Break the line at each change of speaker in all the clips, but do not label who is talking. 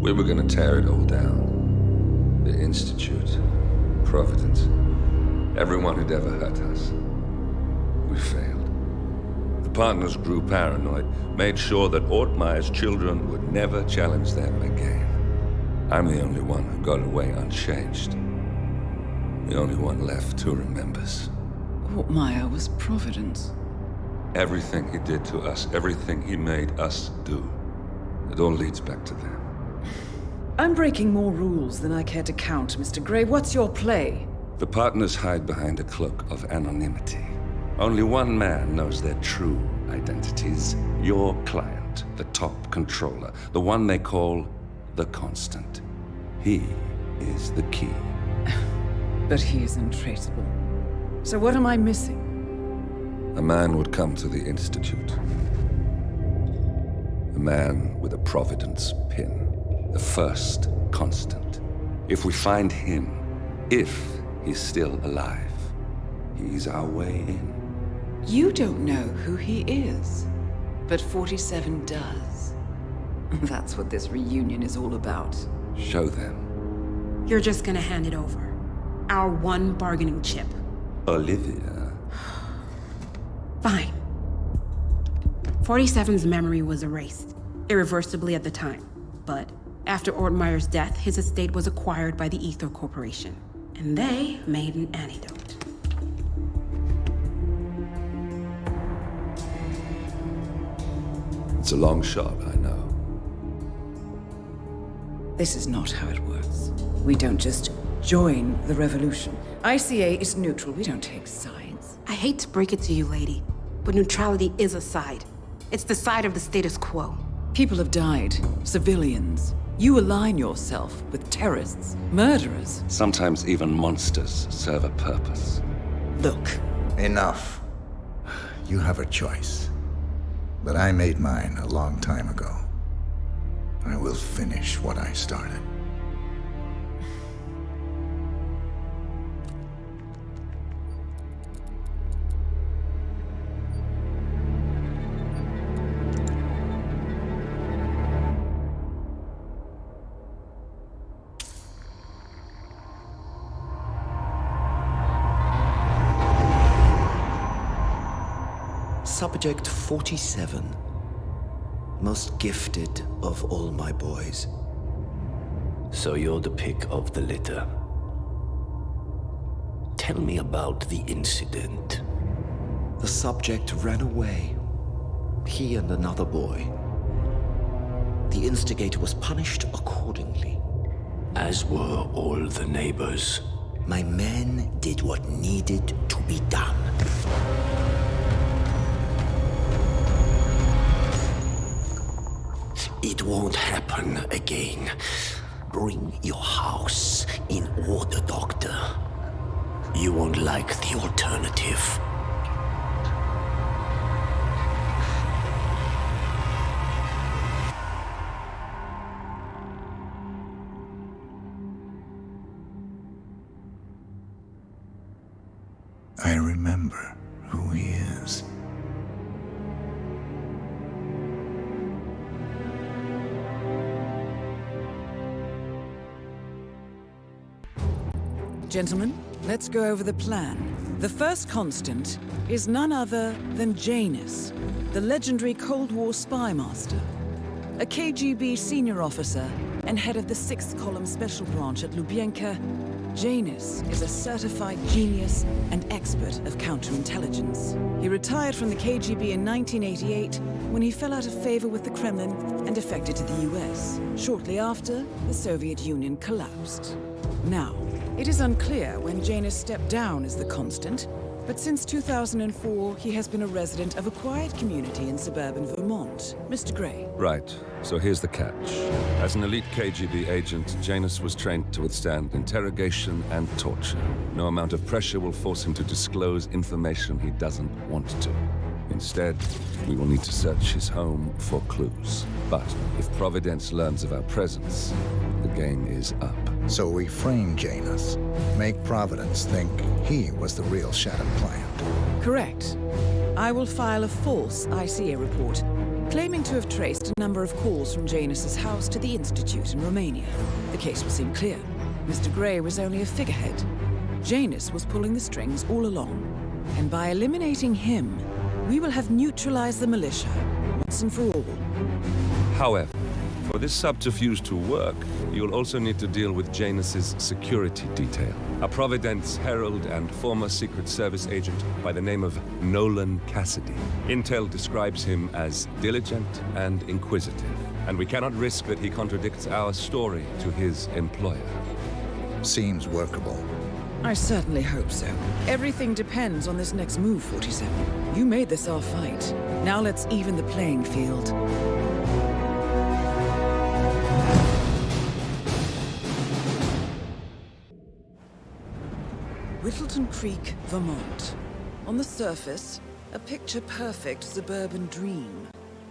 We were gonna tear it all down. The Institute, Providence, everyone who'd ever hurt us. We failed. The partners grew paranoid, made sure that Ortmeyer's children would never challenge them again. I'm the only one who got away unchanged. The only one left who remembers.
Ortmeyer was Providence.
Everything he did to us, everything he made us do, it all leads back to them.
I'm breaking more rules than I care to count, Mr. Gray. What's your play?
The partners hide behind a cloak of anonymity. Only one man knows their true identities. Your client, the top controller, the one they call the Constant. He is the key.
But he is untraceable. So what am I missing?
A man would come to the Institute. A man with a Providence pin. The first Constant. If we find him, if he's still alive, he's our way in.
You don't know who he is, but 47 does. That's what this reunion is all about.
Show them.
You're just gonna hand it over. Our one bargaining chip.
Olivia.
Fine. 47's memory was erased, irreversibly at the time. But after Ortmeyer's death, his estate was acquired by the Ether Corporation. And they made an antidote.
It's a long shot, I know.
This is not how it works. We don't just join the revolution. ICA is neutral. We don't take sides.
I hate to break it to you, lady, but neutrality is a side. It's the side of the status quo.
People have died. Civilians. You align yourself with terrorists, murderers.
Sometimes even monsters serve a purpose.
Look, enough. You have a choice. But I made mine a long time ago. I will finish what I started.
Subject 47. Most gifted of all my boys. So you're the pick of the litter. Tell me about the incident. The subject ran away. He and another boy. The instigator was punished accordingly. As were all the neighbors. My men did what needed to be done. It won't happen again. Bring your house in order, Doctor. You won't like the alternative.
I remember who he is.
Gentlemen, let's go over the plan. The first Constant is none other than Janus, the legendary Cold War spy master, a KGB senior officer and head of the 6th Column Special Branch at Lubyanka. Janus is a certified genius and expert of counterintelligence. He retired from the KGB in 1988 when he fell out of favor with the Kremlin and defected to the US. Shortly after, the Soviet Union collapsed. Now, it is unclear when Janus stepped down as the Constant, but since 2004, he has been a resident of a quiet community in suburban Vermont. Mr. Gray.
Right. So here's the catch. As an elite KGB agent, Janus was trained to withstand interrogation and torture. No amount of pressure will force him to disclose information he doesn't want to. Instead, we will need to search his home for clues. But if Providence learns of our presence, the game is up.
So we frame Janus, make Providence think he was the real shattered plant.
Correct. I will file a false ICA report, claiming to have traced a number of calls from Janus's house to the Institute in Romania. The case will seem clear. Mr. Gray was only a figurehead. Janus was pulling the strings all along. And by eliminating him, we will have neutralized the militia, once and for all.
However, for this subterfuge to work, you'll also need to deal with Janus's security detail. A Providence herald and former Secret Service agent by the name of Nolan Cassidy. Intel describes him as diligent and inquisitive, and we cannot risk that he contradicts our story to his employer.
Seems workable.
I certainly hope so. Everything depends on this next move, 47. You made this our fight. Now let's even the playing field. Whittleton Creek, Vermont. On the surface, a picture-perfect suburban dream.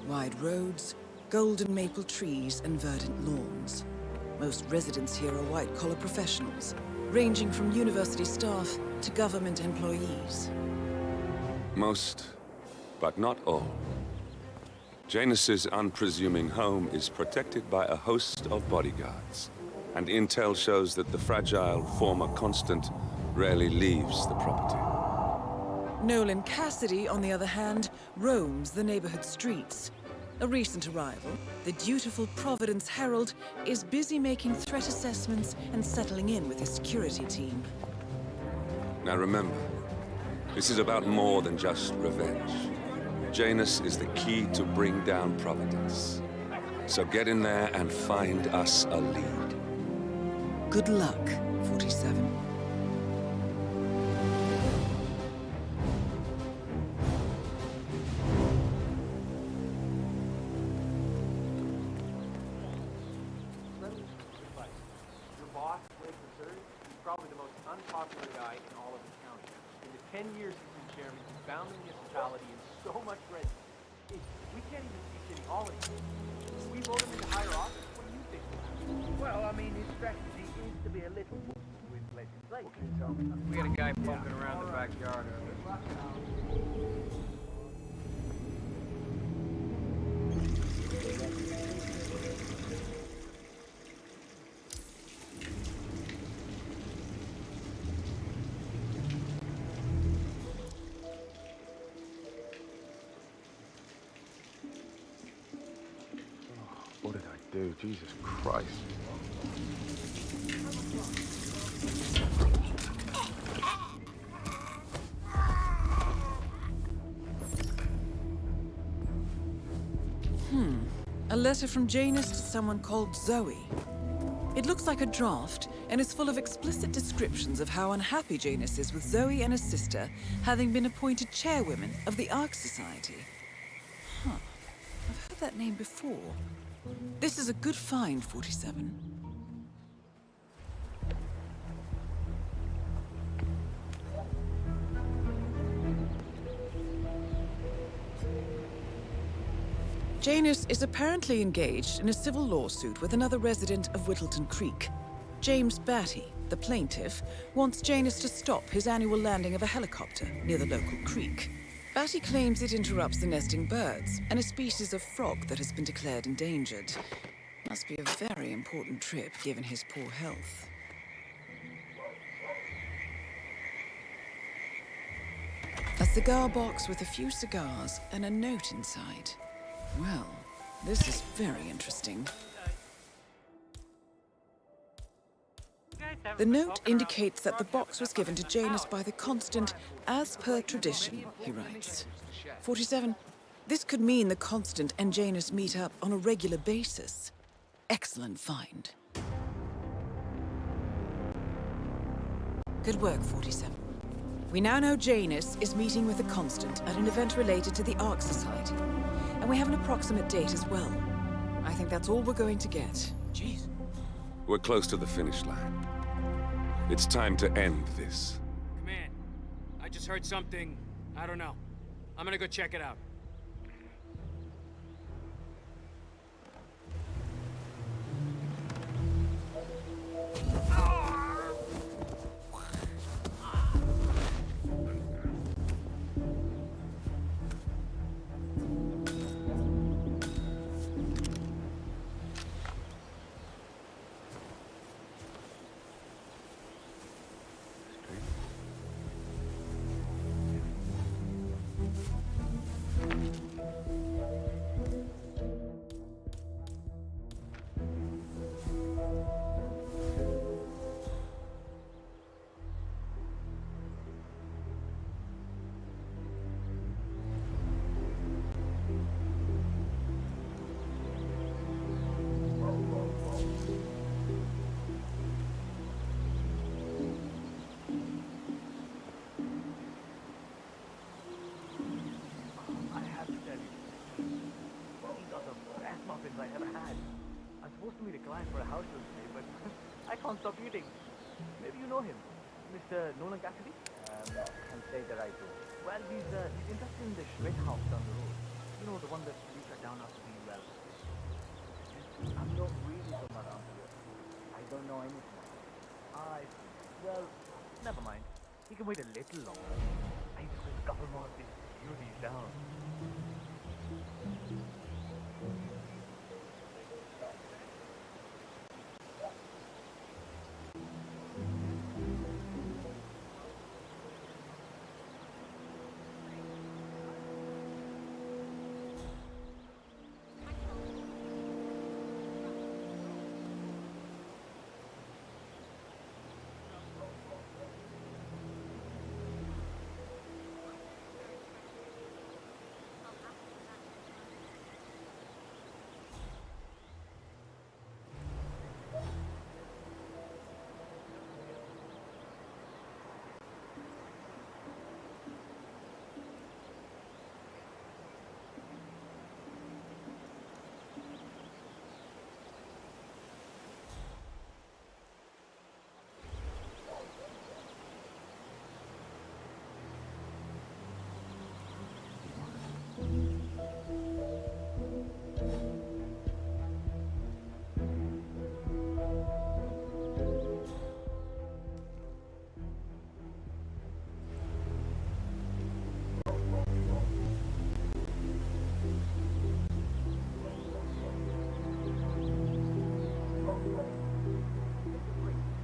Wide roads, golden maple trees, and verdant lawns. Most residents here are white-collar professionals, ranging from university staff to government employees.
Most, but not all. Janus's unpresuming home is protected by a host of bodyguards, and intel shows that the fragile former constant rarely leaves the property.
Nolan Cassidy, on the other hand, roams the neighborhood streets. A recent arrival, the dutiful Providence Herald is busy making threat assessments and settling in with his security team.
Now remember, this is about more than just revenge. Janus is the key to bring down Providence. So get in there and find us a lead.
Good luck, 47.
Probably the most unpopular guy in all of the county. In the 10 years he's been chairman, he's bound the municipality in so much red tape. We can't even see City Hall anymore. We vote him into higher office? What do you think?
Well, I mean, his strategy is to be a little with legislation.
Okay, tell me. We had a guy poking around the backyard earlier.
What did I do? Jesus Christ.
A letter from Janus to someone called Zoe. It looks like a draft and is full of explicit descriptions of how unhappy Janus is with Zoe and her sister having been appointed chairwomen of the Ark Society. Huh. I've heard that name before. This is a good find, 47. Janus is apparently engaged in a civil lawsuit with another resident of Whittleton Creek. James Batty, the plaintiff, wants Janus to stop his annual landing of a helicopter near the local creek. Batty claims it interrupts the nesting birds and a species of frog that has been declared endangered. Must be a very important trip given his poor health. A cigar box with a few cigars and a note inside. Well, this is very interesting. The note indicates that the box was given to Janus by the Constant as per tradition, he writes. 47. This could mean the Constant and Janus meet up on a regular basis. Excellent find. Good work, 47. We now know Janus is meeting with the Constant at an event related to the Ark Society. And we have an approximate date as well. I think that's all we're going to get.
Jeez.
We're close to the finish line. It's time to end this.
Command, I just heard something. I don't know. I'm gonna go check it out.
apply for a house today, but I can't stop eating. Maybe you know him, Mr. Nolan Cassidy?
Can't say that I do.
Well, he's interested in the shred house down the road. You know, the one that we shut down after being well.
I'm not really from around here. I don't know anything.
I see. Well, never mind. He can wait a little longer. I just put a couple more of these beauties down.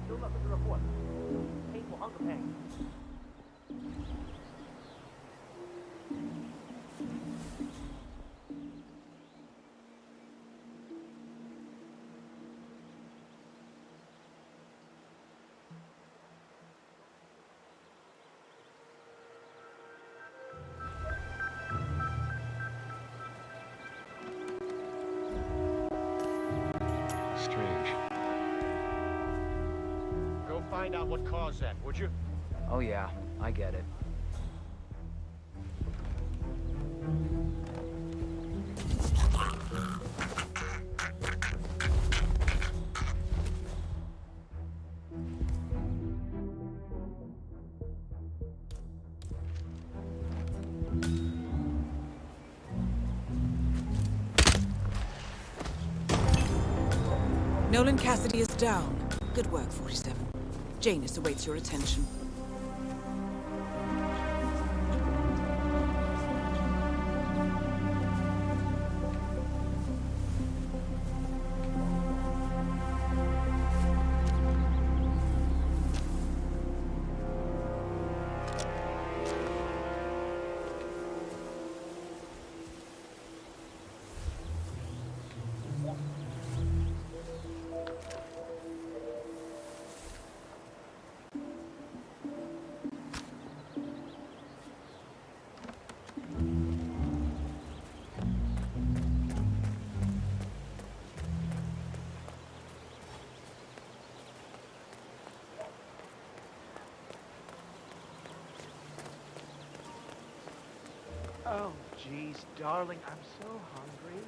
Still nothing to report. Painful hunger pangs.
Strange.
Go find out what caused that, would you?
Oh yeah, I get it.
Nolan Cassidy is down. Good work, 47. Janus awaits your attention.
Oh, jeez, darling, I'm so hungry.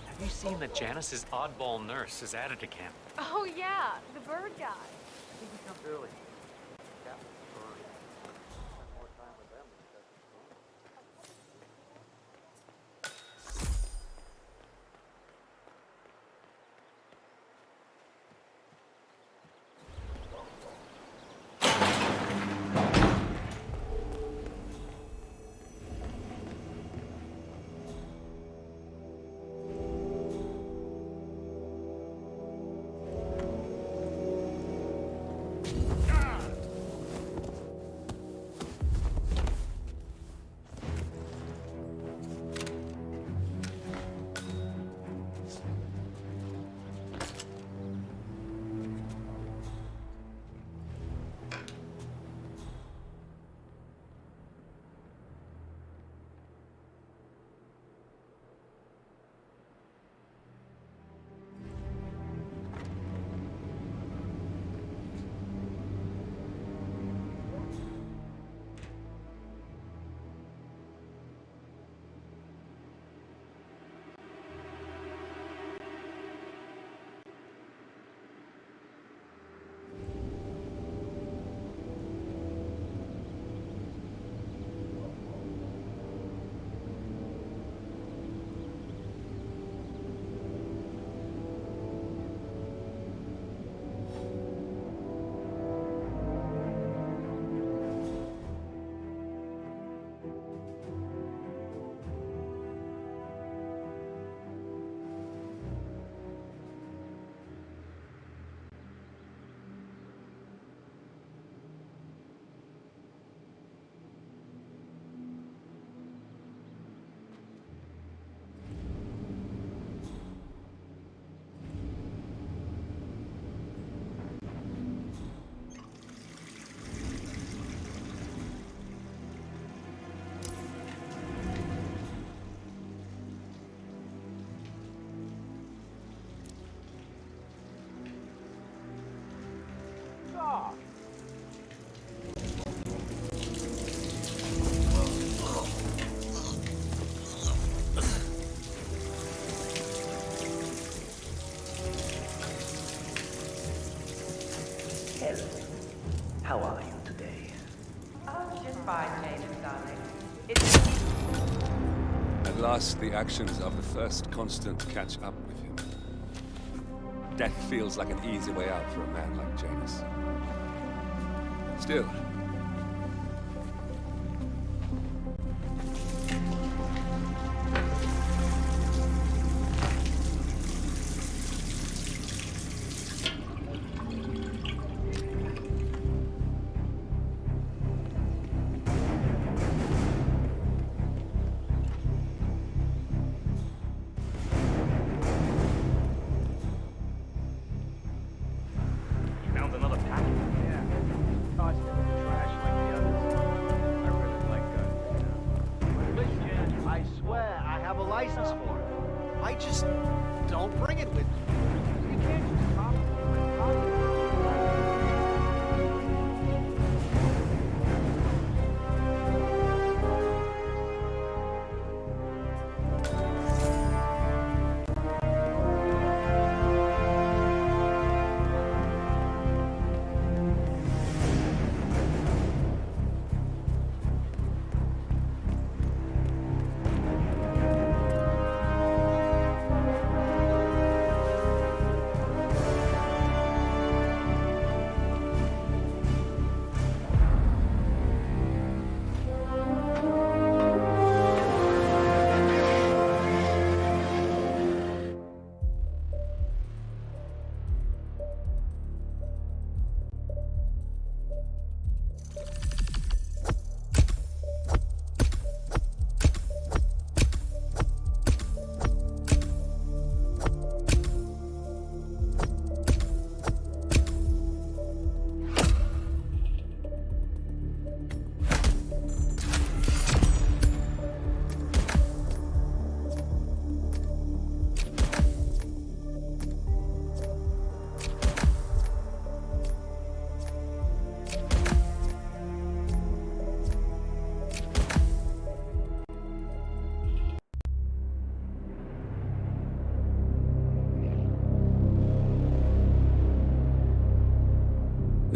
Have you seen that Janice's oddball nurse is added to camp?
Oh yeah, the bird guy.
I think he comes early. Captain, or spend more time with them instead of off.
Hello. How are you today?
Oh, just fine, James, darling.
At last, the actions of the first constant catch up with him. Death feels like an easy way out for a man like Janus. Still,
Found another package.
Yeah. Tossed it in the trash like the others. I really like guns now. But listen,
I swear I have a license for it. I just don't bring it with me.
you can't just cop it when cops.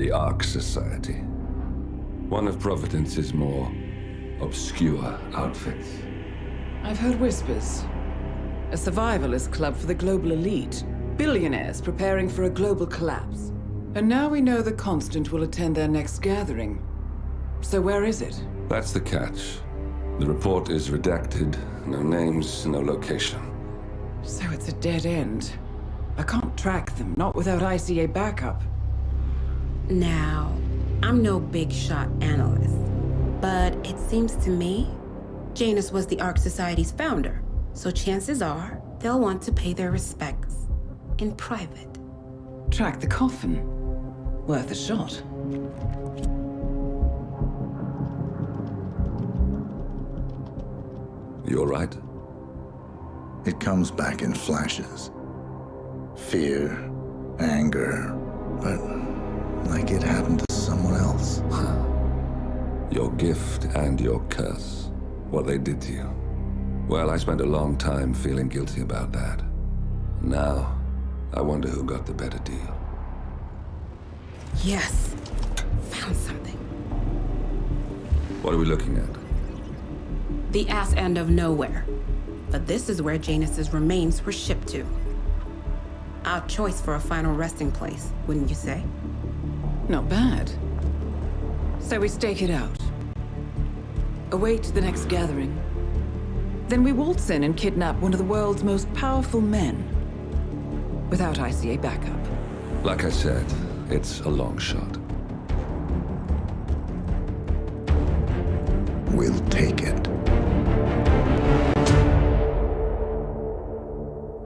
the Ark Society. One of Providence's more obscure outfits.
I've heard whispers. A survivalist club for the global elite. Billionaires preparing for a global collapse. And now we know the Constant will attend their next gathering. So where is it?
That's the catch. The report is redacted. No names, no location.
So it's a dead end. I can't track them, not without ICA backup.
Now, I'm no big shot analyst, but it seems to me Janus was the Ark Society's founder, so chances are they'll want to pay their respects in private.
Track the coffin. Worth a shot.
You all right?
It comes back in flashes. Fear, anger, but like it happened to someone else.
Your gift and your curse. What they did to you. Well, I spent a long time feeling guilty about that. Now, I wonder who got the better deal.
Yes, found something.
What are we looking at?
The ass end of nowhere. But this is where Janus's remains were shipped to. Our choice for a final resting place, wouldn't you say?
Not bad. So we stake it out. Await the next gathering. Then we waltz in and kidnap one of the world's most powerful men. Without ICA backup.
Like I said, it's a long shot.
We'll take it.